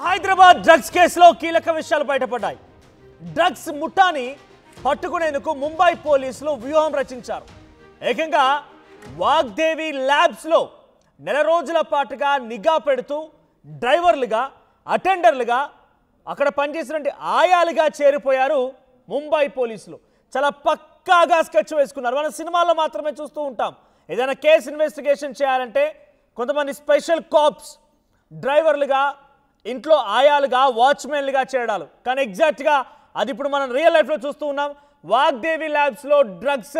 Hyderabad drugs కేసులో కీలక విషయాలు బయటపడ్డాయి. డ్రగ్స్ ముఠాని పట్టుకునేందుకు ముంబై పోలీసులు వ్యూహం రచించారు. ఏకంగా వాగ్దేవి ల్యాబ్స్ లో నెల రోజుల పాటుగా నిఘా పెడుతూ డ్రైవర్లుగా, అటెండర్లుగా, అక్కడ పనిచేసినటువంటి ఆయాలుగా చేరిపోయారు ముంబై పోలీసులు. చాలా పక్కాగా స్కెచ్ వేసుకున్నారు. మనం సినిమాల్లో మాత్రమే చూస్తూ ఉంటాం. ఏదైనా కేసు ఇన్వెస్టిగేషన్ చేయాలంటే కొంతమంది స్పెషల్ కాప్స్ డ్రైవర్లుగా, ఇంట్లో ఆయాలుగా, వాచ్మెన్లుగా చేయడాలు. కానీ ఎగ్జాక్ట్గా అది ఇప్పుడు మనం రియల్ లైఫ్లో చూస్తూ ఉన్నాం. వాగ్దేవి ల్యాబ్స్లో డ్రగ్స్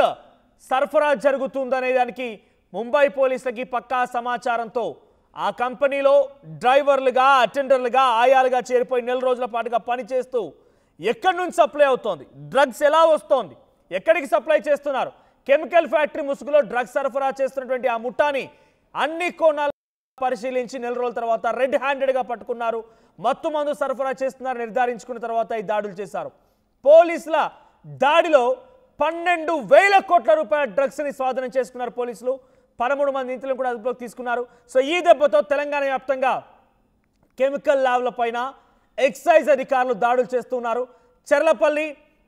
సరఫరా జరుగుతుందనే దానికి ముంబై పోలీసులకి పక్కా సమాచారంతో ఆ కంపెనీలో డ్రైవర్లుగా, అటెండర్లుగా, ఆయాలుగా చేరిపోయి నెల రోజుల పాటుగా పనిచేస్తూ ఎక్కడి నుంచి సప్లై అవుతోంది, డ్రగ్స్ ఎలా వస్తోంది, ఎక్కడికి సప్లై చేస్తున్నారు, కెమికల్ ఫ్యాక్టరీ ముసుగులో డ్రగ్స్ సరఫరా చేస్తున్నటువంటి ఆ ముఠాని అన్ని కోణాలు పరిశీలించి నెల రోజుల తర్వాత రెడ్ హ్యాండెడ్గా పట్టుకున్నారు. మత్తు మందు సరఫరా చేస్తున్నారు నిర్ధారించుకున్న తర్వాత ఈ దాడులు చేశారు. పోలీసుల దాడిలో 12,000 కోట్ల రూపాయల డ్రగ్స్ని స్వాధీనం చేసుకున్నారు పోలీసులు. 13 మంది నిందితులను కూడా అదుపులోకి తీసుకున్నారు. సో ఈ దెబ్బతో తెలంగాణ వ్యాప్తంగా కెమికల్ ల్యాబ్ల పైన ఎక్సైజ్ అధికారులు దాడులు చేస్తున్నారు. చెర్లపల్లి,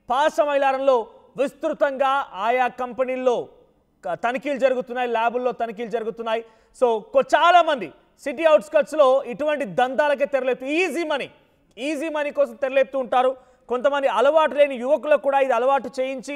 పాసమైలారంలో విస్తృతంగా ఆయా కంపెనీల్లో తనిఖీలు జరుగుతున్నాయి, ల్యాబుల్లో తనిఖీలు జరుగుతున్నాయి. సో చాలా మంది సిటీ అవుట్స్కట్స్లో ఇటువంటి దందాలకే తెరలేపుతూ ఈజీ మనీ కోసం తెరలేపుతూ ఉంటారు. కొంతమంది అలవాటు లేని యువకులకు కూడా ఇది అలవాటు చేయించి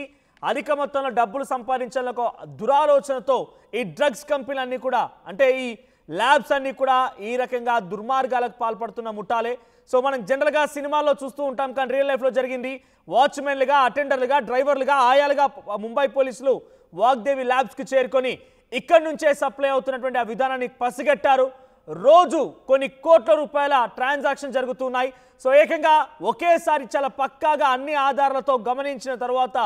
అధిక మొత్తంలో డబ్బులు సంపాదించాలని ఒక దురాలోచనతో ఈ డ్రగ్స్ కంపెనీలన్నీ కూడా, అంటే ఈ ల్యాబ్స్ అన్నీ కూడా ఈ రకంగా దుర్మార్గాలకు పాల్పడుతున్న ముఠాలే. సో మనం జనరల్గా సినిమాల్లో చూస్తూ ఉంటాం, కానీ రియల్ లైఫ్లో జరిగింది. వాచ్మెన్లుగా, అటెండర్లుగా, డ్రైవర్లుగా, ఆయాలుగా ముంబై పోలీసులు వాగ్దేవి ల్యాబ్స్కి చేరుకొని ఇక్కడి నుంచే సప్లై అవుతున్నటువంటి ఆ విధానాన్ని పసిగట్టారు. రోజు కొన్ని కోట్ల రూపాయల ట్రాన్సాక్షన్ జరుగుతున్నాయి. సో ఏకంగా ఒకేసారి చాలా పక్కాగా అన్ని ఆధారాలతో గమనించిన తర్వాత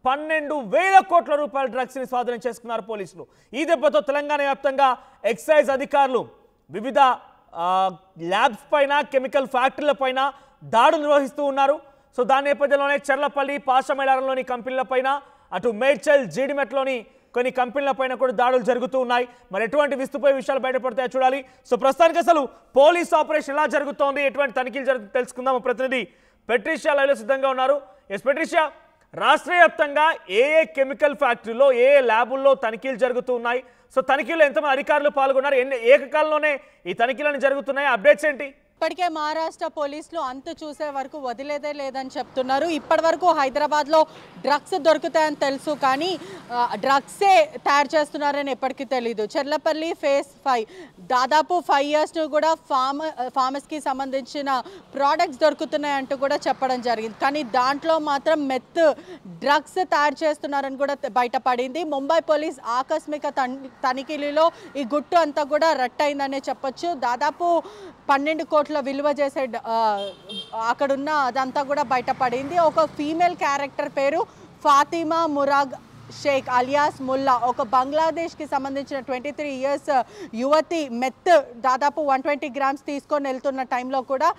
12,000 కోట్ల రూపాయల డ్రగ్స్ని స్వాధీనం చేసుకున్నారు పోలీసులు. ఈ దెబ్బతో తెలంగాణ వ్యాప్తంగా ఎక్సైజ్ అధికారులు వివిధ ల్యాబ్స్ పైన, కెమికల్ ఫ్యాక్టరీల పైన దాడులు నిర్వహిస్తూ ఉన్నారు. సో దాని నేపథ్యంలోనే చెర్లపల్లి, పాషమైలారంలోని కంపెనీల పైన, అటు మేడ్చల్, జీడిమెట్లోని కొన్ని కంపెనీల పైన కూడా దాడులు జరుగుతూ ఉన్నాయి. మరి ఎటువంటి విస్తుపోయే విషయాలు బయటపడతాయో చూడాలి. సో ప్రస్తుతానికి అసలు పోలీస్ ఆపరేషన్ ఎలా జరుగుతోంది, ఎటువంటి తనిఖీలు జరుగుతుంది తెలుసుకుందాం. ప్రతినిధి పెట్రిషియా లైవ్లో సిద్ధంగా ఉన్నారు. ఎస్ పెట్రిషియా, రాష్ట్ర వ్యాప్తంగా ఏ కెమికల్ ఫ్యాక్టరీలో, ఏ ల్యాబుల్లో తనిఖీలు జరుగుతూ ఉన్నాయి? సో తనిఖీలో ఎంతమంది అధికారులు పాల్గొన్నారు? ఏకకాలంలోనే ఈ తనిఖీలను జరుగుతున్నాయి? అప్డేట్స్ ఏంటి? ఇప్పటికే మహారాష్ట్ర పోలీసులు అంతు చూసే వరకు వదిలేదే లేదని చెప్తున్నారు. ఇప్పటి వరకు హైదరాబాద్లో డ్రగ్స్ దొరుకుతాయని తెలుసు, కానీ డ్రగ్సే తయారు చేస్తున్నారని ఎప్పటికీ తెలీదు. చెర్లపల్లి ఫేజ్ 5 దాదాపు 5 years కూడా ఫార్మస్కి సంబంధించిన ప్రోడక్ట్స్ దొరుకుతున్నాయంటూ కూడా చెప్పడం జరిగింది. కానీ దాంట్లో మాత్రం మెత్ డ్రగ్స్ తయారు చేస్తున్నారని కూడా బయటపడింది. ముంబై పోలీస్ ఆకస్మిక తనిఖీలలో ఈ గుట్టు అంతా కూడా రట్టయిందనే చెప్పొచ్చు. దాదాపు 12 కోట్ల విలువ చేసే అక్కడున్న అదంతా కూడా బయటపడింది. ఒక ఫీమేల్ క్యారెక్టర్ పేరు ఫాతిమా మురాగ్ షేక్ అలియాస్ ముల్లా, ఒక బంగ్లాదేశ్కి సంబంధించిన 23 years యువతి మెత్ దాదాపు 120 grams తీసుకొని వెళ్తున్న టైంలో కూడా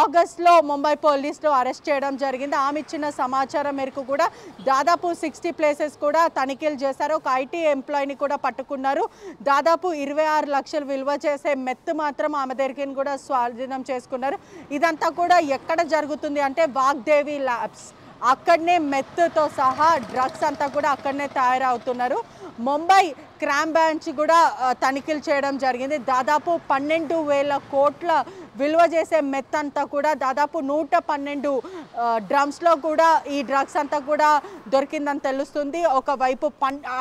ఆగస్ట్లో ముంబై పోలీసులు అరెస్ట్ చేయడం జరిగింది. ఆమె ఇచ్చిన సమాచారం మేరకు కూడా దాదాపు 60 places కూడా తనిఖీలు చేశారు. ఒక ఐటీ ఎంప్లాయీని కూడా పట్టుకున్నారు. దాదాపు 26 లక్షలు విలువ చేసే మెత్ మాత్రం ఆమె దగ్గర కూడా స్వాధీనం చేసుకున్నారు. ఇదంతా కూడా ఎక్కడ జరుగుతుంది అంటే వాగ్దేవి ల్యాబ్స్, అక్కడనే మెత్తో సహా డ్రగ్స్ అంతా కూడా అక్కడనే తయారవుతున్నారు. ముంబై క్రైమ్ బ్రాంచ్ కూడా తనిఖీలు చేయడం జరిగింది. దాదాపు 12,000 కోట్ల విలువ చేసే మెత్ అంతా కూడా దాదాపు 112 డ్రమ్స్లో కూడా ఈ డ్రగ్స్ అంతా కూడా దొరికిందని తెలుస్తుంది. ఒకవైపు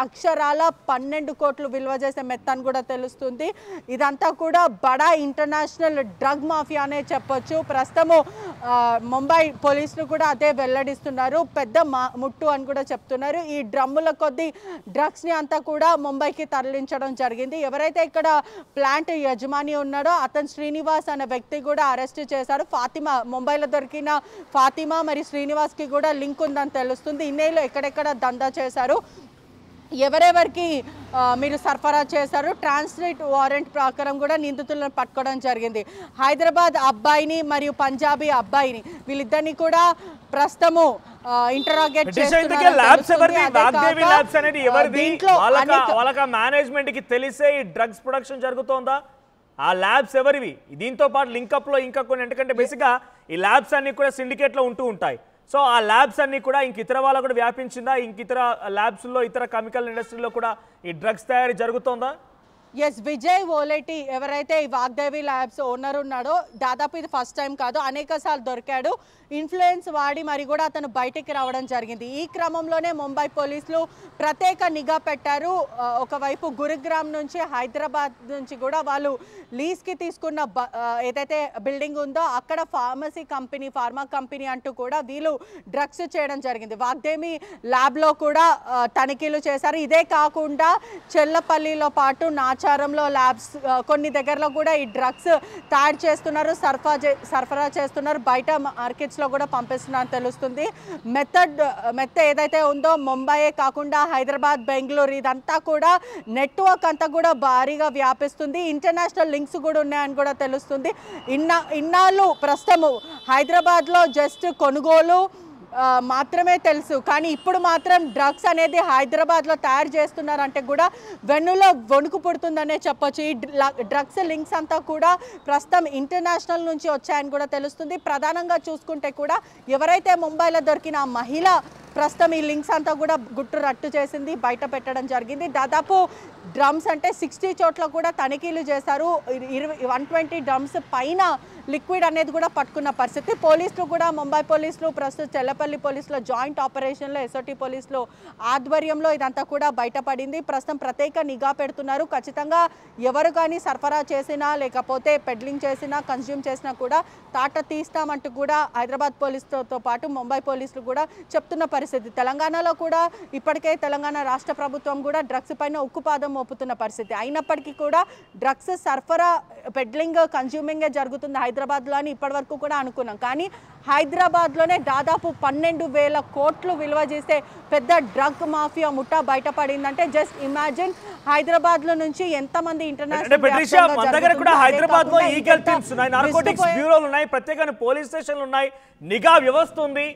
అక్షరాల 12 కోట్లు విలువ చేసే మెత్ అని కూడా తెలుస్తుంది. ఇదంతా కూడా బడా ఇంటర్నేషనల్ డ్రగ్ మాఫియా అనే చెప్పొచ్చు. ప్రస్తుతము ముంబై పోలీసులు కూడా అదే వెల్లడిస్తున్నారు. పెద్ద ముట్టు అని కూడా చెప్తున్నారు. ఈ డ్రమ్ముల కొద్ది డ్రగ్స్ని అంతా కూడా ముంబైకి తరలించడం జరిగింది. ఎవరైతే ఇక్కడ ప్లాంట్ యజమాని ఉన్నాడో అతను శ్రీనివాస్ అనే వ్యక్తి కూడా అరెస్ట్ చేశారు. ఫాతిమా, ముంబైలో దొరికిన ఫాతిమా మరి శ్రీనివాస్కి కూడా లింక్ ఉందని తెలుస్తుంది. ఇన్నేళ్ళు ఎక్కడెక్కడ దందా చేశారు, ఎవరెవరికి మీరు సరఫరా చేశారు, ట్రాన్స్లేట్ వారెంట్ ప్రకారం కూడా నిందితులను పట్టుకోవడం జరిగింది. హైదరాబాద్ అబ్బాయిని మరియు పంజాబీ అబ్బాయిని వీళ్ళిద్దరిని కూడా ప్రస్తుతము ఇంటరాగేట్ చేస్తున్నారు. మేనేజ్మెంట్ కి తెలిసే ఈ డ్రగ్స్ ప్రొడక్షన్ జరుగుతోందా? ఆ ల్యాబ్స్ ఎవరివి, దీంతో పాటు లింకప్లో ఇంకా కొన్ని, ఎందుకంటే బేసిక్గా ఈ ల్యాబ్స్ అన్నీ కూడా సిండికేట్లో ఉంటూ ఉంటాయి. సో ఆ ల్యాబ్స్ అన్నీ కూడా ఇంక ఇతర వాళ్ళకు కూడా వ్యాపించిందా, ఇంక ఇతర ల్యాబ్స్లో ఇతర కెమికల్ ఇండస్ట్రీలో కూడా ఈ డ్రగ్స్ తయారీ జరుగుతోందా? ఎస్, విజయ్ ఓలేటి ఎవరైతే ఈ వాగ్దేవి ల్యాబ్స్ ఓనర్ ఉన్నాడో, దాదాపు ఇది ఫస్ట్ టైం కాదు, అనేక సార్లు దొరికాడు. ఇన్ఫ్లుయెన్స్ వాడి మరి కూడా అతను బయటికి రావడం జరిగింది. ఈ క్రమంలోనే ముంబై పోలీసులు ప్రత్యేక నిఘా పెట్టారు. ఒకవైపు గురుగ్రామ్ నుంచి, హైదరాబాద్ నుంచి కూడా వాళ్ళు లీజ్కి తీసుకున్న ఏదైతే బిల్డింగ్ ఉందో అక్కడ ఫార్మా కంపెనీ అంటూ కూడా వీళ్ళు డ్రగ్స్ చేయడం జరిగింది. వాగ్దేవి ల్యాబ్లో కూడా తనిఖీలు చేశారు. ఇదే కాకుండా చెల్లపల్లిలో పాటు నాచారంలో ల్యాబ్స్ కొన్ని దగ్గరలో కూడా ఈ డ్రగ్స్ తయారు చేస్తున్నారు, సరఫరా చేస్తున్నారు, బయట మార్కెట్స్లో కూడా పంపిస్తున్నారని తెలుస్తుంది. మెత్త ఏదైతే ఉందో ముంబైయే కాకుండా హైదరాబాద్, బెంగళూరు ఇదంతా కూడా నెట్వర్క్ అంతా కూడా భారీగా వ్యాపిస్తుంది. ఇంటర్నేషనల్ లింక్స్ కూడా ఉన్నాయని కూడా తెలుస్తుంది. ఇన్నాళ్ళు ప్రస్తుతము హైదరాబాద్లో జస్ట్ కొనుగోలు మాత్రమే తెలుసు, కానీ ఇప్పుడు మాత్రం డ్రగ్స్ అనేది హైదరాబాద్లో తయారు చేస్తున్నారంటే కూడా వెన్నులో వణుకు పుడుతుందనే చెప్పొచ్చు. ఈ డ్రగ్స్ లింక్స్ అంతా కూడా ప్రస్తుతం ఇంటర్నేషనల్ నుంచి వచ్చాయని కూడా తెలుస్తుంది. ప్రధానంగా చూసుకుంటే కూడా ఎవరైతే ముంబైలో దొరికిన ఆ మహిళ ప్రస్తుతం ఈ లింక్స్ అంతా కూడా గుట్టు రట్టు చేసింది, బయట పెట్టడం జరిగింది. దాదాపు డ్రమ్స్ అంటే 60 చోట్ల కూడా తనిఖీలు చేశారు. 120 డ్రమ్స్ పైన లిక్విడ్ అనేది కూడా పట్టుకున్న పరిస్థితి. పోలీసులు కూడా, ముంబై పోలీసులు ప్రస్తుతం చెల్లపల్లి పోలీసుల జాయింట్ ఆపరేషన్లో, ఎస్ఓటీ పోలీసులు ఆధ్వర్యంలో ఇదంతా కూడా బయటపడింది. ప్రస్తుతం ప్రత్యేక నిఘా పెడుతున్నారు. ఖచ్చితంగా ఎవరు కానీ సరఫరా చేసినా లేకపోతే పెడ్లింగ్ చేసినా, కన్జ్యూమ్ చేసినా కూడా తాట తీస్తామంటూ కూడా హైదరాబాద్ పోలీసులతో పాటు ముంబై పోలీసులు కూడా చెప్తున్న పరిస్థితి. తెలంగాణలో కూడా ఇప్పటికే తెలంగాణ రాష్ట్ర ప్రభుత్వం కూడా డ్రగ్స్ పైన ఉక్కుపాదం మోపుతున్న పరిస్థితి. అయినప్పటికీ కూడా డ్రగ్స్ సరఫరా, పెడ్లింగ్, కన్జ్యూమింగే జరుగుతుంది హైదరాబాద్లో అని ఇప్పటి వరకు కూడా అనుకున్నాం. కానీ హైదరాబాద్లోనే దాదాపు 12,000 కోట్లు విలువ చేసే పెద్ద డ్రగ్ మాఫియా ముఠా బయటపడిందంటే జస్ట్ ఇమాజిన్ హైదరాబాద్లో నుంచి ఎంతమంది ఇంటర్నేషనల్ హైదరాబాద్లో ఈగల్ టీమ్స్ ఉన్నాయి, నార్కోటిక్స్ బ్యూరోలు ఉన్నాయి, ప్రత్యేక పోలీస్ స్టేషన్లు ఉన్నాయి, నిఘా వ్యవస్థ ఉంది.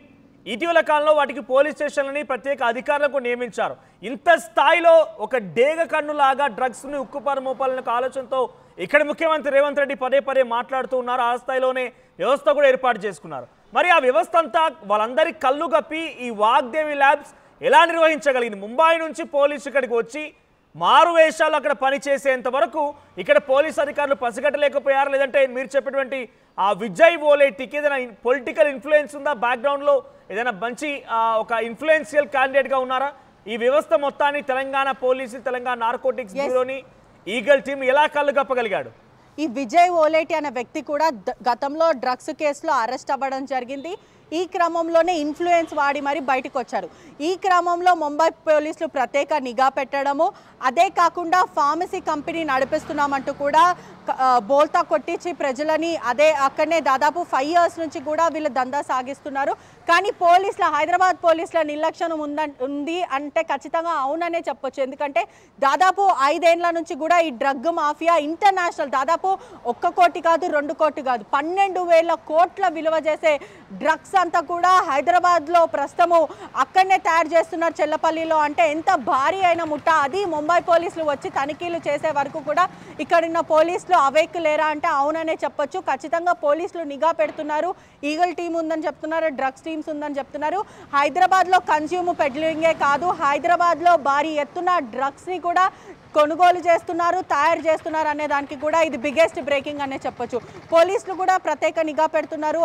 ఇటీవల కాలంలో వాటికి పోలీస్ స్టేషన్లని ప్రత్యేక అధికారులకు నియమించారు. ఇంత స్థాయిలో ఒక డేగ కన్నులాగా డ్రగ్స్ని ఉక్కుపారు మోపాలనే ఆలోచనతో ఇక్కడ ముఖ్యమంత్రి రేవంత్ రెడ్డి పదే పదే మాట్లాడుతూ ఉన్నారు. ఆ స్థాయిలోనే వ్యవస్థ కూడా ఏర్పాటు చేసుకున్నారు. మరి ఆ వ్యవస్థ అంతా వాళ్ళందరి కళ్ళు గప్పి ఈ వాగ్దేవి ల్యాబ్స్ ఎలా నిర్వహించగలిగింది? ముంబై నుంచి పోలీసు ఇక్కడికి వచ్చి మారు వేషాలు అక్కడ పనిచేసేంత వరకు ఇక్కడ పోలీస్ అధికారులు పసిగట్టలేకపోయారు. లేదంటే మీరు చెప్పినటువంటి ఆ విజయ్ ఓలేటికి ఏదైనా పొలిటికల్ ఇన్ఫ్లుయెన్స్ ఉందా, బ్యాక్గ్రౌండ్లో ఏదైనా మంచి ఒక ఇన్ఫ్లుయెన్షియల్ క్యాండిడేట్గా ఉన్నారా? ఈ వ్యవస్థ మొత్తాన్ని తెలంగాణ పోలీసు, తెలంగాణ నార్కోటిక్స్ బ్యూరోని, ఈగల్ టీం ఎలా కళ్ళు గప్పగలిగాడు? ఈ విజయ్ ఓలేటి అనే వ్యక్తి కూడా గతంలో డ్రగ్స్ కేసులో అరెస్ట్ అవ్వడం జరిగింది. ఈ క్రమంలోనే ఇన్ఫ్లుయెన్స్ వాడి మరి బయటకు వచ్చారు. ఈ క్రమంలో ముంబై పోలీసులు ప్రత్యేక నిఘా పెట్టడము, అదే కాకుండా ఫార్మసీ కంపెనీ నడిపిస్తున్నామంటూ కూడా బోల్తా కొట్టించి ప్రజలని అక్కడనే దాదాపు 5 years నుంచి కూడా వీళ్ళు దందా సాగిస్తున్నారు. కానీ హైదరాబాద్ పోలీసుల నిర్లక్ష్యం ఉంది అంటే ఖచ్చితంగా అవుననే చెప్పొచ్చు. ఎందుకంటే దాదాపు 5 ఏళ్ల నుంచి కూడా ఈ డ్రగ్ మాఫియా ఇంటర్నేషనల్, దాదాపు 1 కోటి కాదు, 2 కోటి కాదు, 12,000 కోట్ల విలువ చేసే డ్రగ్స్ అంతా కూడా హైదరాబాద్లో ప్రస్తుతము అక్కడనే తయారు చేస్తున్నారు, చెల్లపల్లిలో. అంటే ఎంత భారీ అయిన ముఠా అది. ముంబై పోలీసులు వచ్చి తనిఖీలు చేసే వరకు కూడా ఇక్కడున్న పోలీసులు అవేక్ లేరా అంటే అవుననే చెప్పొచ్చు. ఖచ్చితంగా పోలీసులు నిఘా పెడుతున్నారు. ఈగల్ టీం ఉందని చెప్తున్నారు, డ్రగ్స్ టీమ్స్ ఉందని చెప్తున్నారు. హైదరాబాద్లో కన్జ్యూమ్ పెడ్లింగే కాదు, హైదరాబాద్లో భారీ ఎత్తున డ్రగ్స్ని కూడా కొనుగోలు చేస్తున్నారు, తయారు చేస్తున్నారు అనే దానికి కూడా ఇది బిగ్గెస్ట్ బ్రేకింగ్ అనే చెప్పొచ్చు. పోలీసులు కూడా ప్రత్యేక నిఘా పెడుతున్నారు.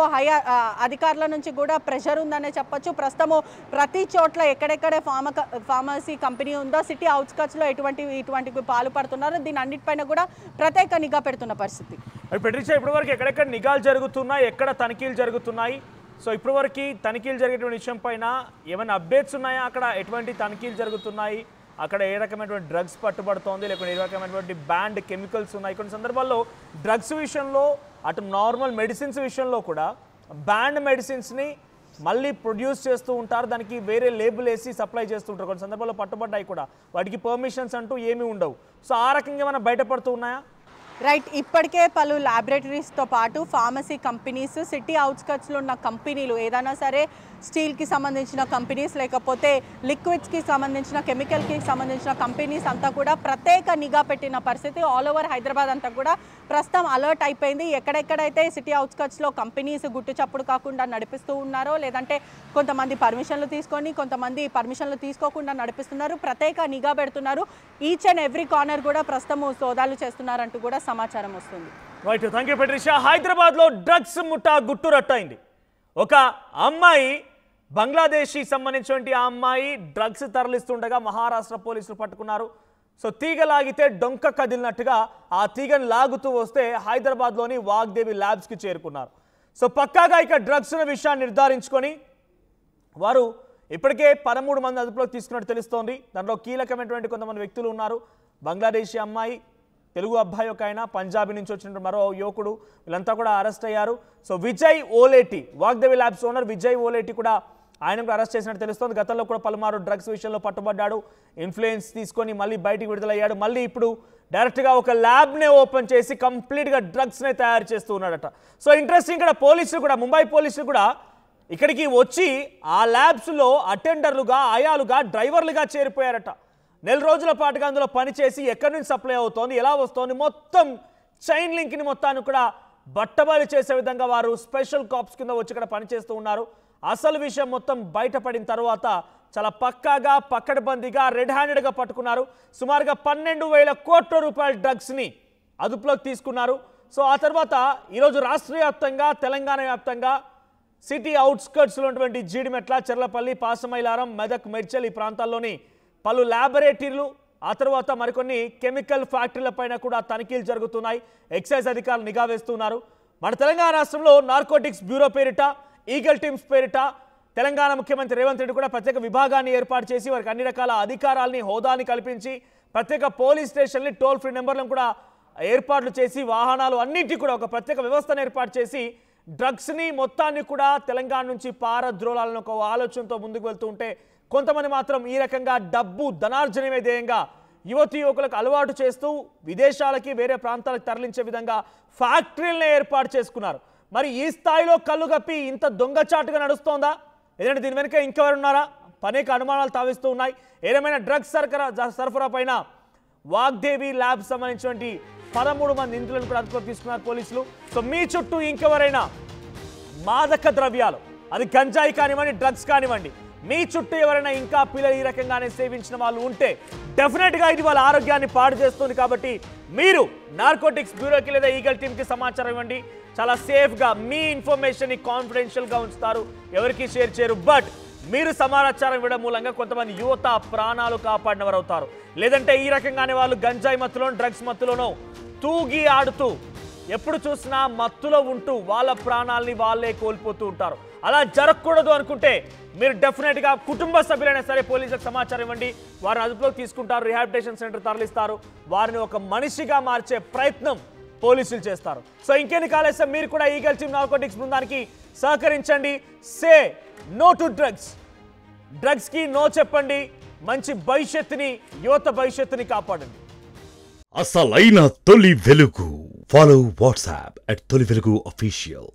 అధికారుల నుంచి కూడా ప్రెషర్ ఉందనే చెప్పొచ్చు. ప్రస్తుతము ప్రతి చోట్ల ఎక్కడెక్కడ ఫార్మసీ కంపెనీ ఉందో సిటీ అవుట్స్కట్స్లో ఇటువంటి పాల్పడుతున్నారు. దీని అన్నిటిపైన కూడా ప్రత్యేక నిఘా పెడుతున్న పరిస్థితి. పెట్రిషా, ఇప్పటివరకు ఎక్కడెక్కడ నిఘాలు జరుగుతున్నాయి, ఎక్కడ తనిఖీలు జరుగుతున్నాయి? సో ఇప్పటివరకు తనిఖీలు జరిగేటువంటి విషయం పైన ఏమైనా అప్డేట్స్ ఉన్నాయా? అక్కడ ఎటువంటి తనిఖీలు జరుగుతున్నాయి? అక్కడ ఏ రకమైనటువంటి డ్రగ్స్ పట్టుబడుతోంది, లేకపోతే ఏ రకమైనటువంటి బ్యాండ్ కెమికల్స్ ఉన్నాయి? కొన్ని సందర్భాల్లో డ్రగ్స్ విషయంలో, అటు నార్మల్ మెడిసిన్స్ విషయంలో కూడా బ్యాండ్ మెడిసిన్స్ని మళ్ళీ ప్రొడ్యూస్ చేస్తూ ఉంటారు, దానికి వేరే లేబుల్ వేసి సప్లై చేస్తూ ఉంటారు. కొన్ని సందర్భాల్లో పట్టుబడ్డాయి కూడా, వాటికి పర్మిషన్స్ అంటూ ఏమీ ఉండవు. సో ఆ రకంగా ఏమైనా బయటపడుతూ ఉన్నాయా? రైట్, ఇప్పటికే పలు ల్యాబొరేటరీస్తో పాటు ఫార్మసీ కంపెనీస్, సిటీ అవుట్స్కట్స్లో ఉన్న కంపెనీలు, ఏదైనా సరే స్టీల్కి సంబంధించిన కంపెనీస్ లేకపోతే లిక్విడ్స్కి సంబంధించిన కెమికల్కి సంబంధించిన కంపెనీస్ అంతా కూడా ప్రత్యేక నిఘా పెట్టిన పరిస్థితి. ఆల్ ఓవర్ హైదరాబాద్ అంతా కూడా ప్రస్తుతం అలర్ట్ అయిపోయింది. ఎక్కడెక్కడైతే సిటీ అవుట్స్కట్స్లో కంపెనీస్ గుట్టు చప్పుడు కాకుండా నడిపిస్తూ ఉన్నారో, లేదంటే కొంతమంది పర్మిషన్లు తీసుకొని కొంతమంది పర్మిషన్లు తీసుకోకుండా నడిపిస్తున్నారు, ప్రత్యేక నిఘా పెడుతున్నారు. ఈచ్ అండ్ ఎవ్రీ కార్నర్ కూడా ప్రస్తుతం సోదాలు చేస్తున్నారంటూ కూడా సమాచారం వస్తుంది. Right, thank you పెట్రిషా. హైదరాబాద్లో డ్రగ్స్ ముఠా గుట్టు రట్టయింది. ఒక అమ్మాయి, బంగ్లాదేశీ సంబంధించినటువంటి ఆ అమ్మాయి డ్రగ్స్ తరలిస్తుండగా మహారాష్ట్ర పోలీసులు పట్టుకున్నారు. సో తీగ లాగితే డొంక కదిలినట్టుగా ఆ తీగను లాగుతూ వస్తే హైదరాబాద్లోని వాగ్దేవి ల్యాబ్స్కి చేరుకున్నారు. సో పక్కాగా ఇక డ్రగ్స్ విషయాన్ని నిర్ధారించుకొని వారు ఇప్పటికే 13 మంది అదుపులోకి తీసుకున్నట్టు తెలుస్తోంది. దాంట్లో కీలకమైనటువంటి కొంతమంది వ్యక్తులు ఉన్నారు. బంగ్లాదేశీ అమ్మాయి, తెలుగు అబ్బాయి ఒక ఆయన, పంజాబీ నుంచి వచ్చిన మరో యువకుడు, వీళ్ళంతా కూడా అరెస్ట్ అయ్యారు. So Vijay Oleti, Vagdevi labs owner Vijay Oleti కూడా ఆయనకు అరెస్ట్ చేసినట్టు తెలుస్తోంది. గతంలో కూడా పలుమారు డ్రగ్స్ విషయంలో పట్టుబడ్డాడు, ఇన్ఫ్లుయెన్స్ తీసుకొని మళ్ళీ బయటికి విడుదలయ్యాడు. మళ్ళీ ఇప్పుడు డైరెక్ట్గా ఒక ల్యాబ్నే ఓపెన్ చేసి కంప్లీట్గా డ్రగ్స్నే తయారు చేస్తూ ఉన్నాడట. సో ఇంట్రెస్టింగ్, ఇక్కడ పోలీసులు కూడా, ముంబై పోలీసులు కూడా ఇక్కడికి వచ్చి ఆ ల్యాబ్స్లో అటెండర్లుగా, ఆయాలుగా, డ్రైవర్లుగా చేరిపోయారట. నెల రోజుల పాటుగా అందులో పనిచేసి ఎక్కడి నుంచి సప్లై అవుతోంది, ఎలా వస్తోంది, మొత్తం చైన్ లింక్ని మొత్తాన్ని కూడా బట్టబయలు చేసే విధంగా వారు స్పెషల్ కాప్స్ కింద వచ్చి ఇక్కడ పనిచేస్తూ ఉన్నారు. అసలు విషయం మొత్తం బయటపడిన తర్వాత చాలా పక్కాగా, పక్కడబందీగా, రెడ్ హ్యాండెడ్గా పట్టుకున్నారు. సుమారుగా 12,000 కోట్ల రూపాయల డ్రగ్స్ని అదుపులోకి తీసుకున్నారు. సో ఆ తర్వాత ఈరోజు రాష్ట్ర వ్యాప్తంగా, తెలంగాణ వ్యాప్తంగా సిటీ అవుట్స్కర్ట్స్లో ఉన్నటువంటి జీడిమెట్ల, చెర్లపల్లి, పాసమైలారం, మెదక్, మెడ్చల్ ఈ ప్రాంతాల్లోని పలు ల్యాబొరేటరీలు, ఆ తర్వాత మరికొన్ని కెమికల్ ఫ్యాక్టరీలపైన కూడా తనిఖీలు జరుగుతున్నాయి. ఎక్సైజ్ అధికారులు నిఘా వేస్తున్నారు. మన తెలంగాణ రాష్ట్రంలో నార్కోటిక్స్ బ్యూరో పేరిట, ఈగల్ టీమ్స్ పేరిట తెలంగాణ ముఖ్యమంత్రి రేవంత్ రెడ్డి కూడా ప్రత్యేక విభాగాన్ని ఏర్పాటు చేసి వారికి అన్ని రకాల అధికారాలని, హోదాని కల్పించి ప్రత్యేక పోలీస్ స్టేషన్లు, టోల్ ఫ్రీ నెంబర్లను కూడా ఏర్పాట్లు చేసి, వాహనాలు అన్నింటినీ కూడా ఒక ప్రత్యేక వ్యవస్థను ఏర్పాటు చేసి డ్రగ్స్ని మొత్తాన్ని కూడా తెలంగాణ నుంచి పారద్రోలాలను ఒక ఆలోచనతో ముందుకు వెళ్తూ ఉంటే, కొంతమంది మాత్రం ఈ రకంగా డబ్బు, ధనార్జనమే ధ్యేయంగా యువతి యువకులకు అలవాటు చేస్తూ విదేశాలకి, వేరే ప్రాంతాలకు తరలించే విధంగా ఫ్యాక్టరీలను ఏర్పాటు చేసుకున్నారు. మరి ఈ స్థాయిలో కళ్ళు కప్పి ఇంత దొంగచాటుగా నడుస్తోందా, లేదంటే దీని వెనుక ఇంకెవరున్నారా? అనేక అనుమానాలు తావిస్తూ ఉన్నాయి. ఏదేమైనా డ్రగ్స్ సరఫరా పైన వాగ్దేవి ల్యాబ్ సంబంధించినటువంటి 13 మంది నిందితులను కూడా అదుపులోకి తీసుకున్నారు పోలీసులు. సో మీ చుట్టూ ఇంకెవరైనా మాదక ద్రవ్యాలు, అది గంజాయి కానివ్వండి, డ్రగ్స్ కానివ్వండి, మీ చుట్టూ ఎవరైనా ఇంకా పిల్లలు ఈ రకంగానే సేవించిన వాళ్ళు ఉంటే డెఫినెట్గా ఇది వాళ్ళ ఆరోగ్యాన్ని పాడు చేస్తుంది. కాబట్టి మీరు నార్కోటిక్స్ బ్యూరోకి లేదా ఈగల్ టీమ్కి సమాచారం ఇవ్వండి. చాలా సేఫ్గా మీ ఇన్ఫర్మేషన్ని కాన్ఫిడెన్షియల్గా ఉంచుతారు, ఎవరికి షేర్ చేయరు. బట్ మీరు సమాచారం ఇవ్వడం మూలంగా కొంతమంది యువత ప్రాణాలు కాపాడిన వారు అవుతారు. లేదంటే ఈ రకంగానే వాళ్ళు గంజాయి మత్తులోనో, డ్రగ్స్ మత్తులోనో తూగి ఆడుతూ, ఎప్పుడు చూసినా మత్తులో ఉంటూ వాళ్ళ ప్రాణాలని వాళ్ళే కోల్పోతూ ఉంటారు. అలా జరగకూడదు అనుకుంటే మీరు డెఫినెట్గా కుటుంబ సభ్యులైనా సరే పోలీసులకు సమాచారం ఇవ్వండి. వారిని అదుపులోకి తీసుకుంటారు, రిహాబిలిటేషన్ సెంటర్ తరలిస్తారు, వారిని ఒక మనిషిగా మార్చే ప్రయత్నం పోలీసులు చేస్తారు. సో ఇంకేని కాలేసం, మీరు కూడా ఈగల్ టీమ్ నార్కోటిక్స్ బృందానికి సహకరించండి. సే నో టు డ్రగ్స్, డ్రగ్స్కి నో చెప్పండి. మంచి భవిష్యత్తుని, యువత భవిష్యత్తుని కాపాడండి. అసలైన తొలి వెలుగు. ఫాలో వాట్సాప్ @తొలి వెలుగు official.